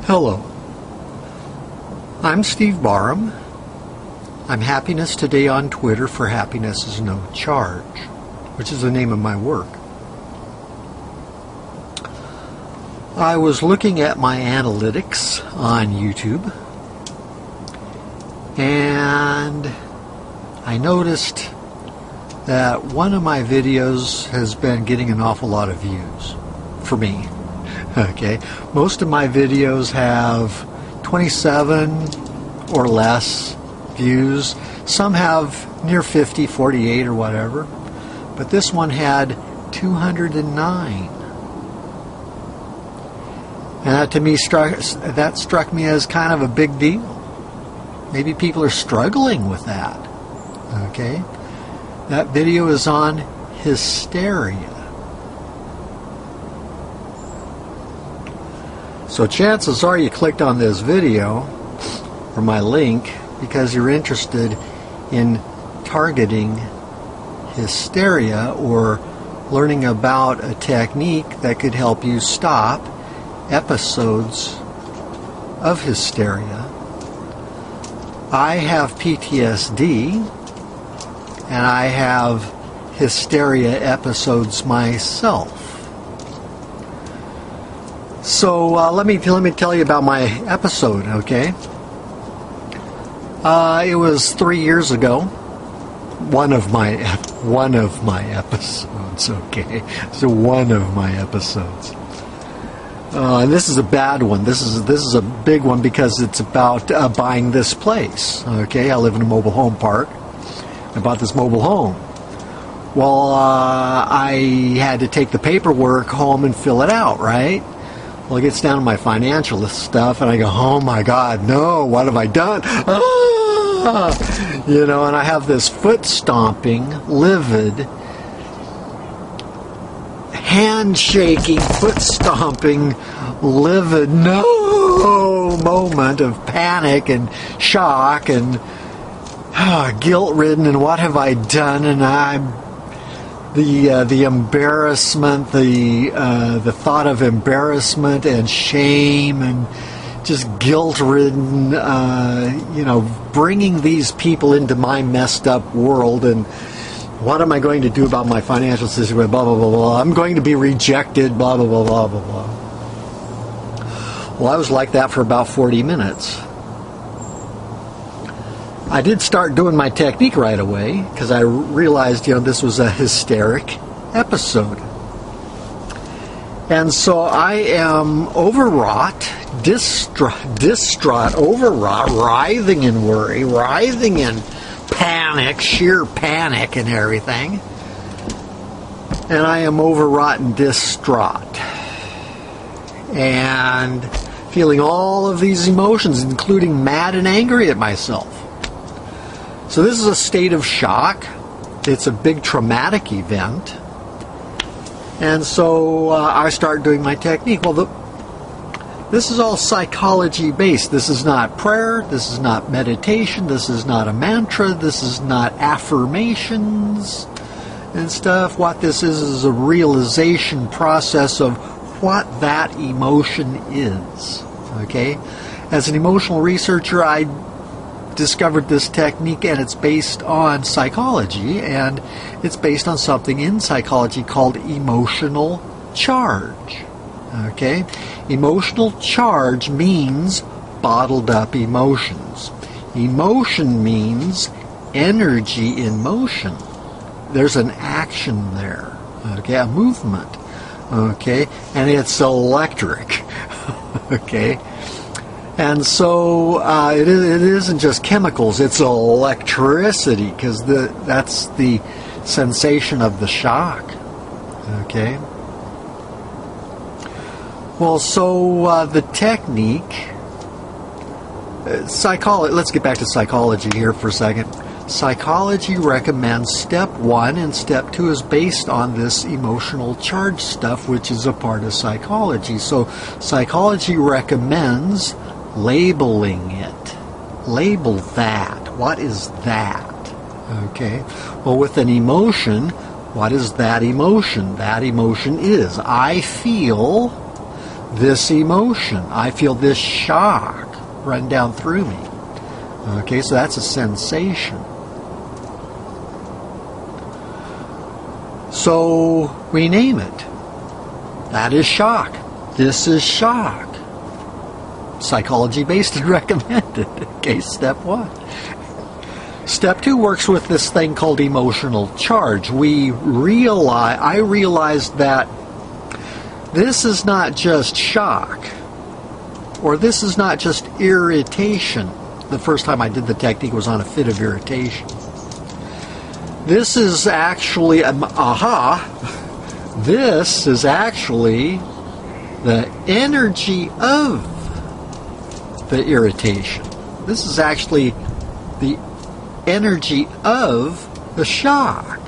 Hello, I'm Steve Barham. I'm Happiness Today on Twitter for Happiness is No Charge, which is the name of my work. I was looking at my analytics on YouTube, and I noticed that one of my videos has been getting an awful lot of views for me. Okay, most of my videos have 27 or less views. Some have near 50, 48 or whatever. But this one had 209. And that to me struck me as kind of a big deal. Maybe people are struggling with that. Okay? That video is on hysteria. So chances are you clicked on this video or my link because you're interested in targeting hysteria or learning about a technique that could help you stop episodes of hysteria. I have PTSD and I have hysteria episodes myself. So let me tell you about my episode, okay? It was 3 years ago. One of my episodes, okay? So one of my episodes. And this is a bad one. This is a big one because it's about buying this place, okay? I live in a mobile home park. I bought this mobile home. Well, I had to take the paperwork home and fill it out, right? Well, it gets down to my financial stuff, and I go, oh my God, no, what have I done? Ah! You know, and I have this foot-stomping, livid, hand-shaking, foot-stomping, livid, no moment of panic and shock and guilt-ridden, and what have I done? And I'm the embarrassment, the thought of embarrassment and shame and just guilt-ridden, bringing these people into my messed up world, and what am I going to do about my financial situation, blah, blah, blah, blah. I'm going to be rejected, blah, blah, blah, blah, blah, blah. Well, I was like that for about 40 minutes. I did start doing my technique right away because I realized, this was a hysteric episode. And so I am overwrought, distraught, overwrought, writhing in worry, writhing in panic, sheer panic and everything. And I am overwrought and distraught. And feeling all of these emotions, including mad and angry at myself. So this is a state of shock. It's a big traumatic event. And so I start doing my technique. Well, this is all psychology based. This is not prayer. This is not meditation. This is not a mantra. This is not affirmations and stuff. What this is a realization process of what that emotion is. Okay? As an emotional researcher, I discovered this technique, and it's based on psychology, and it's based on something in psychology called emotional charge. Okay? Emotional charge means bottled up emotions. Emotion means energy in motion. There's an action there. Okay? A movement. Okay? And it's electric. Okay? And so it isn't just chemicals, it's electricity, because that's the sensation of the shock. Okay? Well, so the technique, let's get back to psychology here for a second. Psychology recommends step 1 and step 2 is based on this emotional charge stuff, which is a part of psychology. So psychology recommends labeling it. Label that. What is that? Okay. Well, with an emotion, what is that emotion? That emotion is, I feel this emotion. I feel this shock run down through me. Okay, so that's a sensation. So we name it. That is shock. This is shock. Psychology-based and recommended. Okay, step 1. Step 2 works with this thing called emotional charge. I realized that this is not just shock, or this is not just irritation. The first time I did the technique was on a fit of irritation. This is actually, this is actually the energy of the irritation. This is actually the energy of the shock.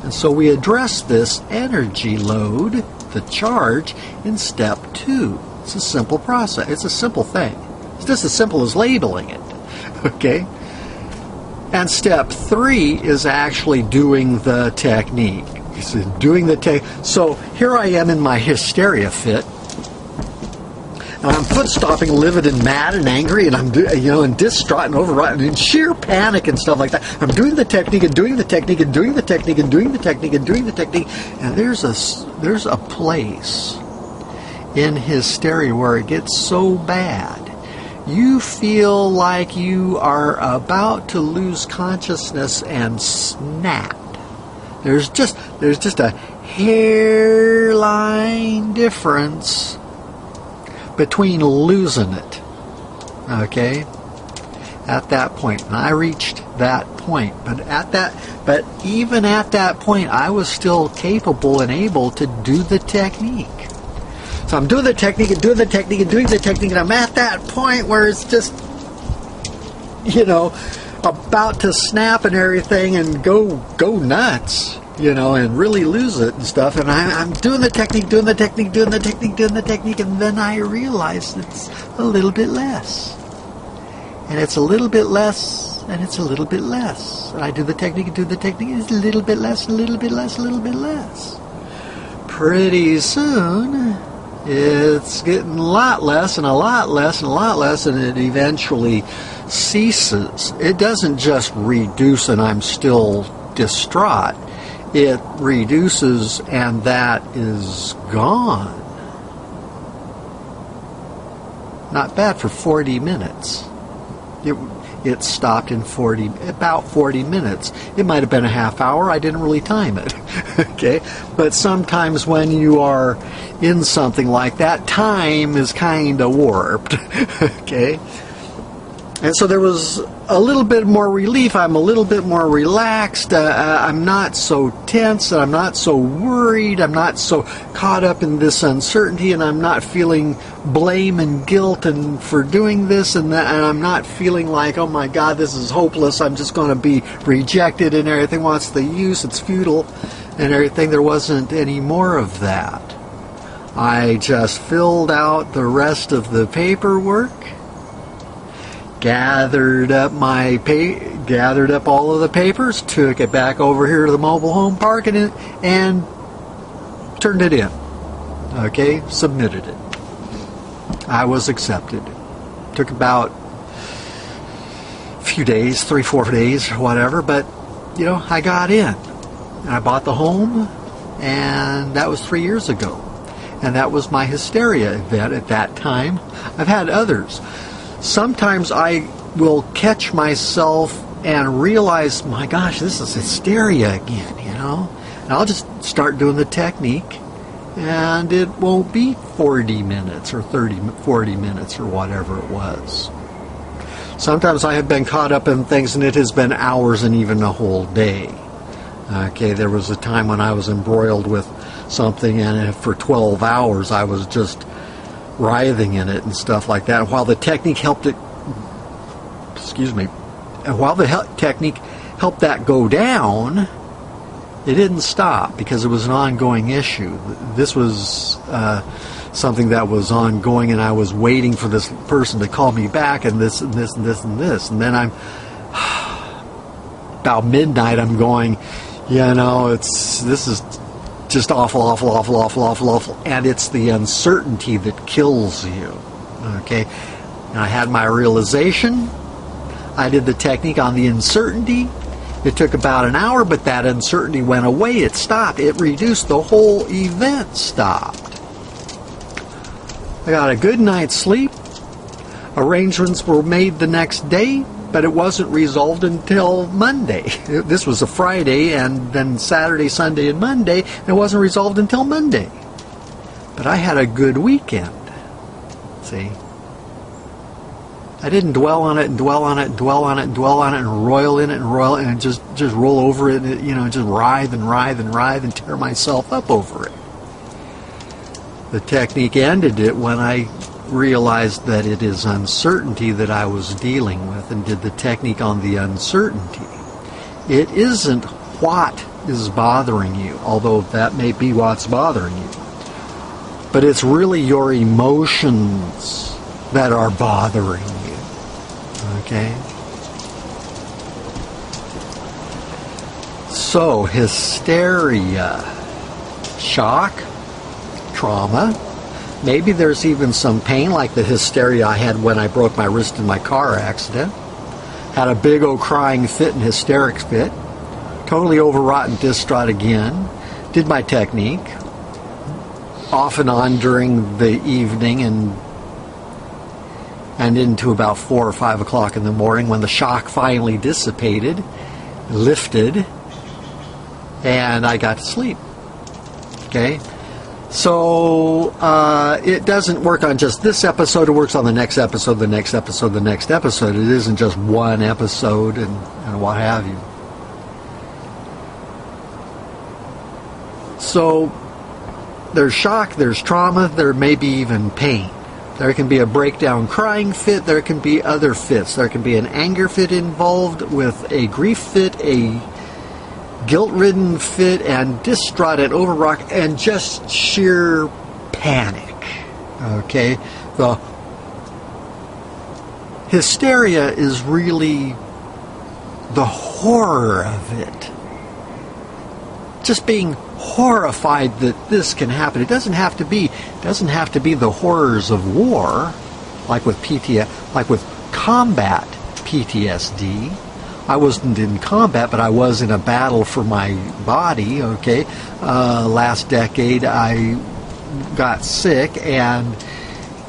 And so we address this energy load, the charge, in step 2. It's a simple process. It's a simple thing. It's just as simple as labeling it. Okay? And step 3 is actually doing the technique. So here I am in my hysteria fit. And I'm foot stomping, livid and mad and angry, and I'm and distraught and overwrought and in sheer panic and stuff like that. I'm doing the technique and doing the technique and doing the technique and doing the technique and doing the technique. And there's a place in hysteria where it gets so bad. You feel like you are about to lose consciousness and snap. There's just a hairline difference between losing it, okay, at that point. And I reached that point, but even at that point, I was still capable and able to do the technique. So I'm doing the technique and doing the technique and doing the technique, and I'm at that point where it's just, about to snap and everything and go nuts, and really lose it and stuff. And I'm doing the technique, doing the technique, doing the technique, doing the technique, and then I realize it's a little bit less. And it's a little bit less, and it's a little bit less. And I do the technique and do the technique, and it's a little bit less, a little bit less, a little bit less. Pretty soon, it's getting a lot less and a lot less and a lot less, and it eventually ceases. It doesn't just reduce and I'm still distraught. It reduces and that is gone. Not bad for 40 minutes. It stopped in about 40 minutes. It might have been a half hour. I didn't really time it. Okay? But sometimes when you are in something like that, time is kind of warped. Okay? And so there was a little bit more relief. I'm a little bit more relaxed. I'm not so tense, and I'm not so worried. I'm not so caught up in this uncertainty, and I'm not feeling blame and guilt and for doing this and that, and I'm not feeling like, oh my God, this is hopeless. I'm just going to be rejected and everything. What's the use? It's futile and everything. There wasn't any more of that. I just filled out the rest of the paperwork, gathered up all of the papers, took it back over here to the mobile home park and turned it in. Okay, submitted it. I was accepted. Took about a few days, 3-4 days, or whatever, but I got in. And I bought the home, and that was 3 years ago. And that was my hysteria event at that time. I've had others. Sometimes I will catch myself and realize, my gosh, this is hysteria again, And I'll just start doing the technique, and it won't be 40 minutes or 40 minutes or whatever it was. Sometimes I have been caught up in things, and it has been hours and even a whole day. Okay, there was a time when I was embroiled with something, and for 12 hours I was just writhing in it and stuff like that. And while the technique helped it, technique helped that go down, it didn't stop because it was an ongoing issue. This was something that was ongoing, and I was waiting for this person to call me back, and this and this and this and this. And then I'm about midnight, I'm going, this is just awful, awful, awful, awful, awful, awful. And it's the uncertainty that kills you. Okay? And I had my realization. I did the technique on the uncertainty. It took about an hour, but that uncertainty went away. It stopped. It reduced. The whole event stopped. I got a good night's sleep. Arrangements were made the next day, but it wasn't resolved until Monday. This was a Friday, and then Saturday, Sunday, and Monday, and it wasn't resolved until Monday. But I had a good weekend. See? I didn't dwell on it and dwell on it and dwell on it and dwell on it and roil in it and roil and just roll over it, and, just writhe and writhe and writhe and tear myself up over it. The technique ended it when I realized that it is uncertainty that I was dealing with, and did the technique on the uncertainty. It isn't what is bothering you, although that may be what's bothering you, but it's really your emotions that are bothering you. Okay? So, hysteria, shock, trauma. Maybe there's even some pain, like the hysteria I had when I broke my wrist in my car accident. Had a big old crying fit and hysterics fit. Totally overwrought and distraught again. Did my technique. Off and on during the evening and into about 4 or 5 o'clock in the morning, when the shock finally dissipated, lifted, and I got to sleep. Okay? So it doesn't work on just this episode. It works on the next episode, the next episode, the next episode. It isn't just one episode and what have you. So there's shock, there's trauma, there may be even pain. There can be a breakdown crying fit. There can be other fits. There can be an anger fit involved with a grief fit, a guilt-ridden fit, and distraught and overwrought, and just sheer panic. Okay? The hysteria is really the horror of it. Just being horrified that this can happen. It doesn't have to be the horrors of war, like with like with combat PTSD. I wasn't in combat, but I was in a battle for my body, okay? Last decade I got sick, and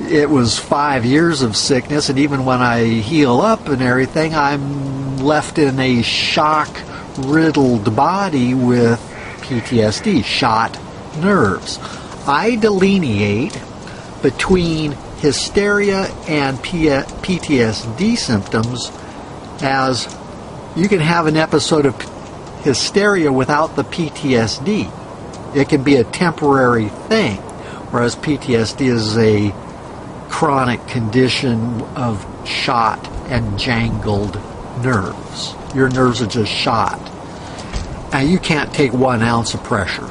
it was 5 years of sickness, and even when I heal up and everything, I'm left in a shock-riddled body with PTSD, shot nerves. I delineate between hysteria and PTSD symptoms as you can have an episode of hysteria without the PTSD. It can be a temporary thing, whereas PTSD is a chronic condition of shot and jangled nerves. Your nerves are just shot. And you can't take 1 ounce of pressure.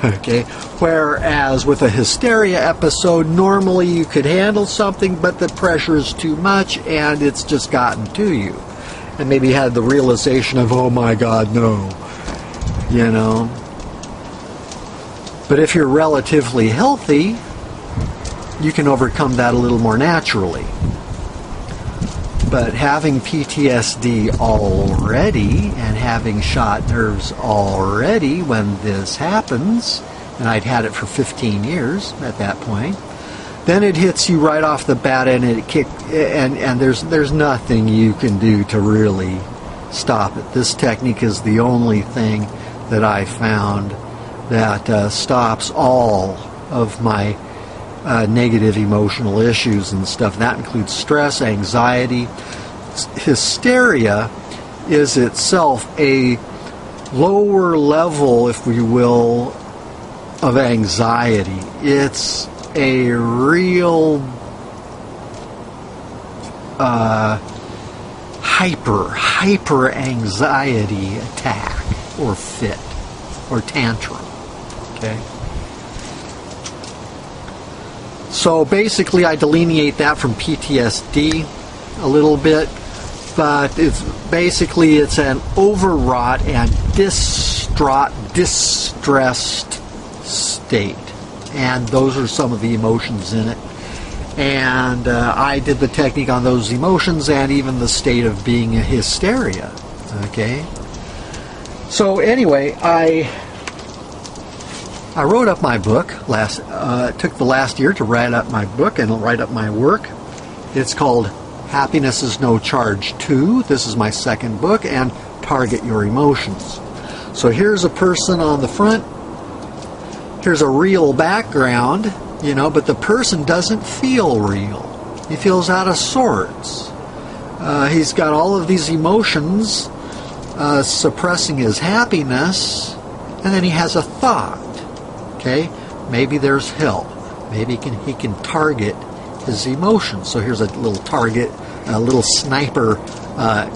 Okay? Whereas with a hysteria episode, normally you could handle something, but the pressure is too much and it's just gotten to you. And maybe you had the realization of, oh my God, no. You know? But if you're relatively healthy, you can overcome that a little more naturally. But having PTSD already and having shot nerves already when this happens, and I'd had it for 15 years at that point, then it hits you right off the bat, and there's nothing you can do to really stop it. This technique is the only thing that I found that stops all of my negative emotional issues and stuff. That includes stress, anxiety. Hysteria is itself a lower level, if we will, of anxiety. It's a real hyper anxiety attack or fit or tantrum. Okay? So basically I delineate that from PTSD a little bit, but it's an overwrought and distressed state. And those are some of the emotions in it. And I did the technique on those emotions and even the state of being a hysteria. Okay? So anyway, I wrote up my book. It took the last year to write up my book and write up my work. It's called Happiness is No Charge 2. This is my second book, and Target Your Emotions. So here's a person on the front. Here's a real background, you know, but the person doesn't feel real. He feels out of sorts. He's got all of these emotions suppressing his happiness, and then he has a thought. Okay, maybe there's help. Maybe he can target his emotions. So here's a little target, a little sniper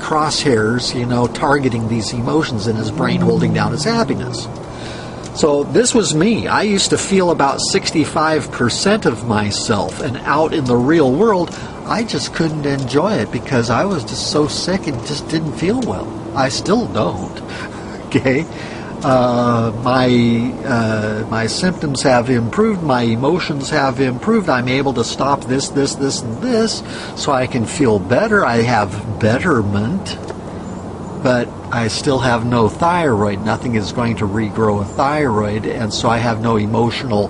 crosshairs, you know, targeting these emotions in his brain, holding down his happiness. So this was me. I used to feel about 65% of myself, and out in the real world, I just couldn't enjoy it because I was just so sick and just didn't feel well. I still don't. Okay. My symptoms have improved, my emotions have improved. I'm able to stop this, and this, so I can feel better. I have betterment, but I still have no thyroid. Nothing is going to regrow a thyroid, and so I have no emotional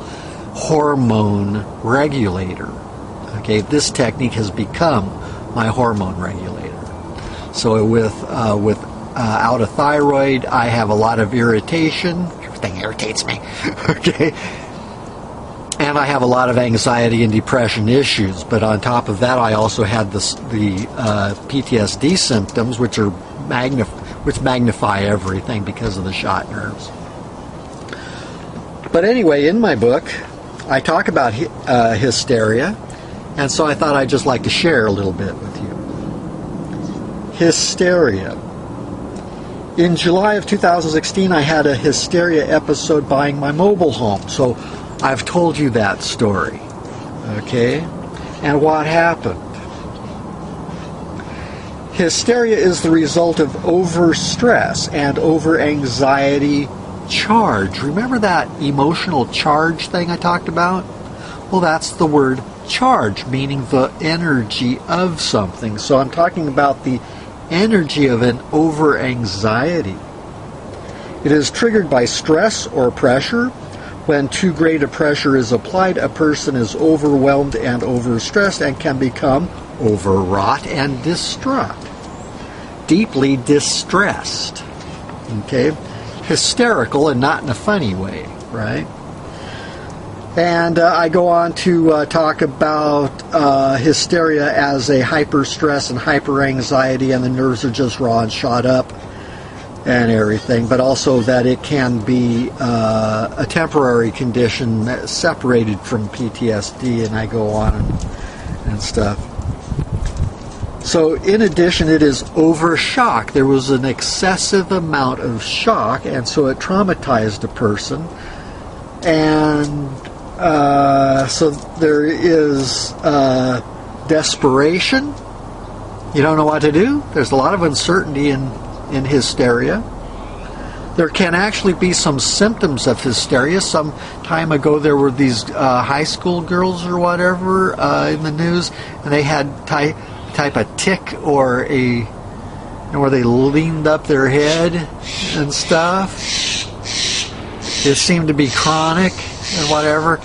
hormone regulator. Okay, this technique has become my hormone regulator. So without a thyroid, I have a lot of irritation. Everything irritates me. Okay. And I have a lot of anxiety and depression issues. But on top of that, I also had the PTSD symptoms, which magnify everything because of the shot nerves. But anyway, in my book, I talk about hysteria, and so I thought I'd just like to share a little bit with you. Hysteria. In July of 2016, I had a hysteria episode buying my mobile home. So I've told you that story. Okay? And what happened? Hysteria is the result of overstress and over-anxiety charge. Remember that emotional charge thing I talked about? Well, that's the word charge, meaning the energy of something. So I'm talking about the energy of an over-anxiety. It is triggered by stress or pressure. When too great a pressure is applied, a person is overwhelmed and overstressed and can become overwrought and distraught. Deeply distressed. Okay? Hysterical, and not in a funny way, right? And I go on to talk about hysteria as a hyper-stress and hyper-anxiety, and the nerves are just raw and shot up and everything, but also that it can be a temporary condition separated from PTSD, and I go on and stuff. So in addition, it is over-shock. There was an excessive amount of shock, and so it traumatized a person. And so there is desperation. You don't know what to do. There's a lot of uncertainty in hysteria. There can actually be some symptoms of hysteria. Some time ago there were these high school girls or whatever in the news, and they had type a tic or where they leaned up their head and stuff. It seemed to be chronic and whatever.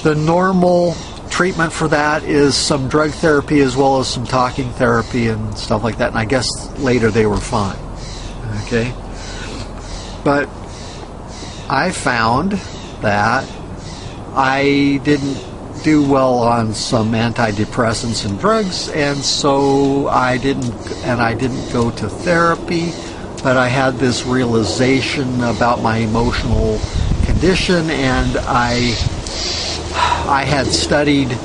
The normal treatment for that is some drug therapy as well as some talking therapy and stuff like that. And I guess later they were fine. Okay? But I found that I didn't do well on some antidepressants and drugs, and so I didn't go to therapy. But I had this realization about my emotional condition, and I had studied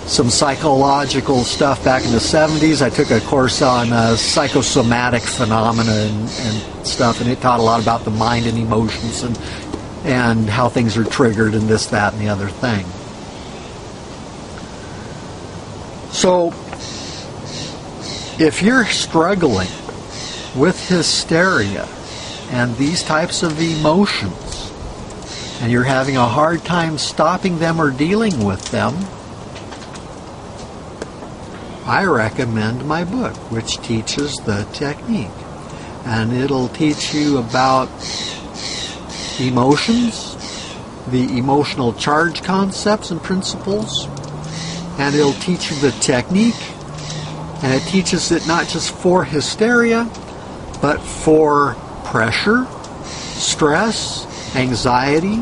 some psychological stuff back in the 70s. I took a course on psychosomatic phenomena and stuff, and it taught a lot about the mind and emotions and how things are triggered and this, that, and the other thing. So if you're struggling with hysteria and these types of emotions, and you're having a hard time stopping them or dealing with them, I recommend my book, which teaches the technique. And it'll teach you about emotions, the emotional charge concepts and principles, and it'll teach you the technique, and it teaches it not just for hysteria, but for pressure, stress, anxiety,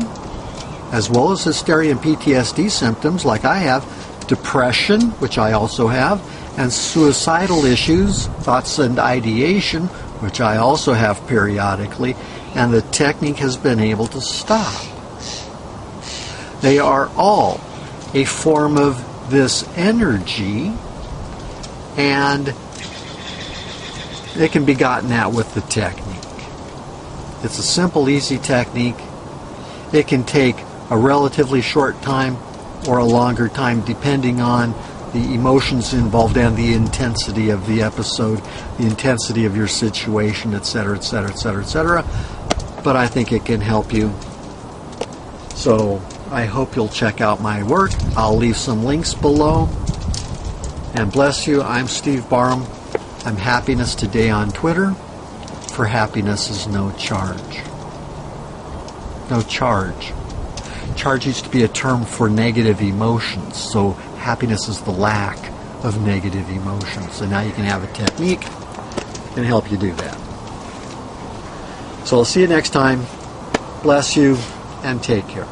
as well as hysteria and PTSD symptoms like I have, depression, which I also have, and suicidal issues, thoughts and ideation, which I also have periodically, and the technique has been able to stop. They are all a form of this energy, and it can be gotten at with the technique. It's a simple, easy technique. It can take a relatively short time or a longer time depending on the emotions involved and the intensity of the episode, the intensity of your situation, etc., etc., etc., etc. But I think it can help you. So I hope you'll check out my work. I'll leave some links below. And bless you. I'm Steve Barham. I'm Happiness Today on Twitter. For happiness is no charge. No charge. Charge used to be a term for negative emotions, so happiness is the lack of negative emotions. And now you can have a technique that can help you do that. So I'll see you next time. Bless you and take care.